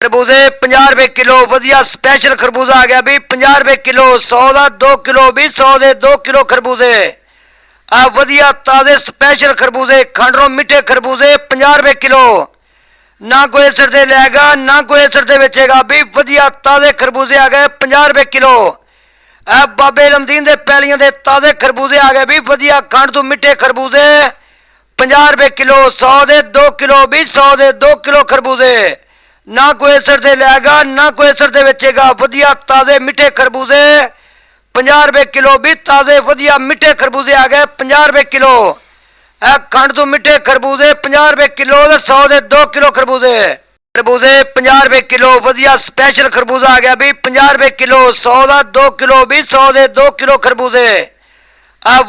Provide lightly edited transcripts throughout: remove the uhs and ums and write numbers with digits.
खरबूजे 50 रुपए किलो वधिया स्पेशल खरबूजा आ गया भी 50 रुपए किलो 100 का 2 किलो भी 100 के 2 किलो खरबूजे आ वधिया ताजे स्पेशल खरबूजे खंडरों मिठे खरबूजे 50 रुपए किलो ना कोई असर दे लेगा ना कोई असर दे बेचेगा भी वधिया ताजे खरबूजे आ गए 50 रुपए किलो आ बाबे लमदीन दे पैलियां दे ताजे खरबूजे आ गए भी वधिया खंड तो मिठे खरबूजे 50 रुपए किलो 100 के 2 किलो भी 100 के 2 किलो खरबूजे ना कोई असर दे लेगा ना कोई असर दे बेचेगा वधिया ताजे मिठे खरबूजे 50 रुपए किलो भी ताजे वधिया मिठे खरबूजे आ गए 50 रुपए किलो खंड तो मिठे खरबूजे 50 रुपए किलो 100 के 2 किलो खरबूजे 50 रुपए किलो वधिया स्पेशल खरबूजा आ गया भी 50 रुपए किलो 100 का 2 किलो भी 100 के 2 किलो खरबूजे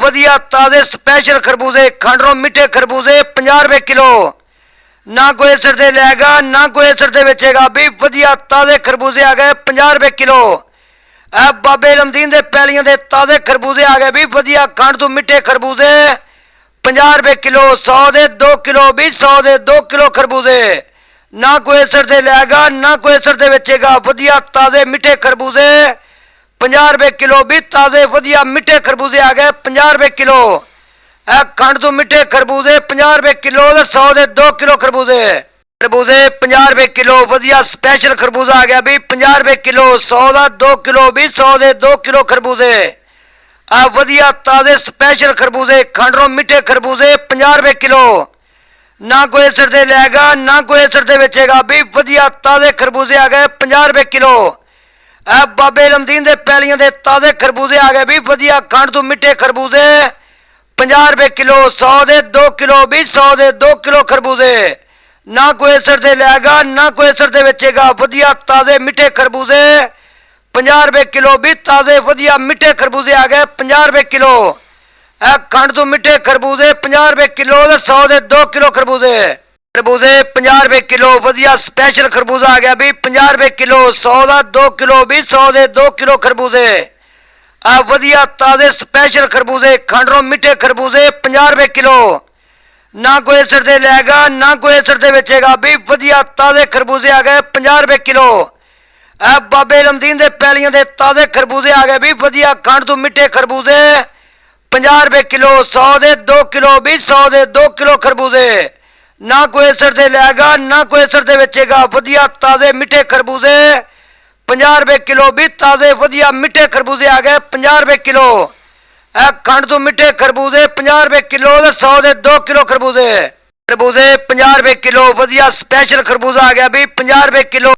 वधिया ताजे स्पेशल खरबूजे खंडरों मिठे खरबूजे 50 रुपए किलो ना कोई असर दे लेगा ना कोई असर दे बेचेगा भी वधिया ताजे खरबूजे आ गए 50 रुपए किलो बाबे लमदीन दे पैलियां दे ताजे खरबूजे आ गए भी वधिया खंड तो मिठे खरबूजे 50 रुपए किलो 100 के 2 किलो भी 100 के 2 किलो खरबूजे ना कोई असर दे लेगा ना कोई असर दे बेचेगा वधिया ताजे मिठे खरबूजे 50 रुपए किलो भी ताजे वधिया मिठे खरबूजे आ गए 50 रुपए किलो खंड तो मिठे खरबूजे 50 रुपए किलो 100 के 2 किलो खरबूजे 50 रुपए किलो वधिया स्पेशल खरबूजा आ गया भी 50 रुपए किलो 100 का 2 किलो भी 100 के 2 किलो खरबूजे वधिया ताजे स्पेशल खरबूजे खंडरों मिठे खरबूजे 50 रुपए किलो ना कोई असर दे लेगा ना कोई असर दे बेचेगा भी वधिया ताजे खरबूजे आ गए 50 रुपए किलो बाबे लमदीन दे पैलियां दे ताजे खरबूजे आ गए भी वधिया खंड तो मिठे खरबूजे 50 रुपए किलो 100 के 2 किलो भी 100 के 2 किलो खरबूजे ना कोई असर दे लेगा ना कोई असर दे बेचेगा वधिया ताजे मिठे खरबूजे 50 रुपए किलो भी ताजे वधिया मिठे खरबूजे आ गए 50 रुपए किलो खंड तो मिठे खरबूजे 50 रुपए किलो 100 के 2 किलो खरबूजे 50 रुपए किलो वधिया स्पेशल खरबूजा आ गया भी 50 रुपए किलो 100 का 2 किलो भी 100 के 2 किलो खरबूजे वधिया ताजे स्पेशल खरबूजे खंडरों मिठे खरबूजे 50 रुपए किलो ना कोई असर दे लेगा ना कोई असर दे बेचेगा भी वधिया ताजे खरबूजे आ गए 50 रुपए किलो बाबे लमदीन दे पैलियां दे ताजे खरबूजे आ गए भी वधिया खंड तो मिठे खरबूजे 50 रुपए किलो 100 के 2 किलो भी 100 के 2 किलो खरबूजे ना कोई असर दे लेगा ना कोई असर दे बेचेगा वधिया ताजे मिठे खरबूजे 50 रुपए किलो भी ताजे वधिया मिठे खरबूजे आ गए 50 रुपए किलो खंड तो मिठे खरबूजे 50 रुपए किलो 100 के 2 किलो खरबूजे 50 रुपए किलो वधिया स्पेशल खरबूजा आ गया भी 50 रुपए किलो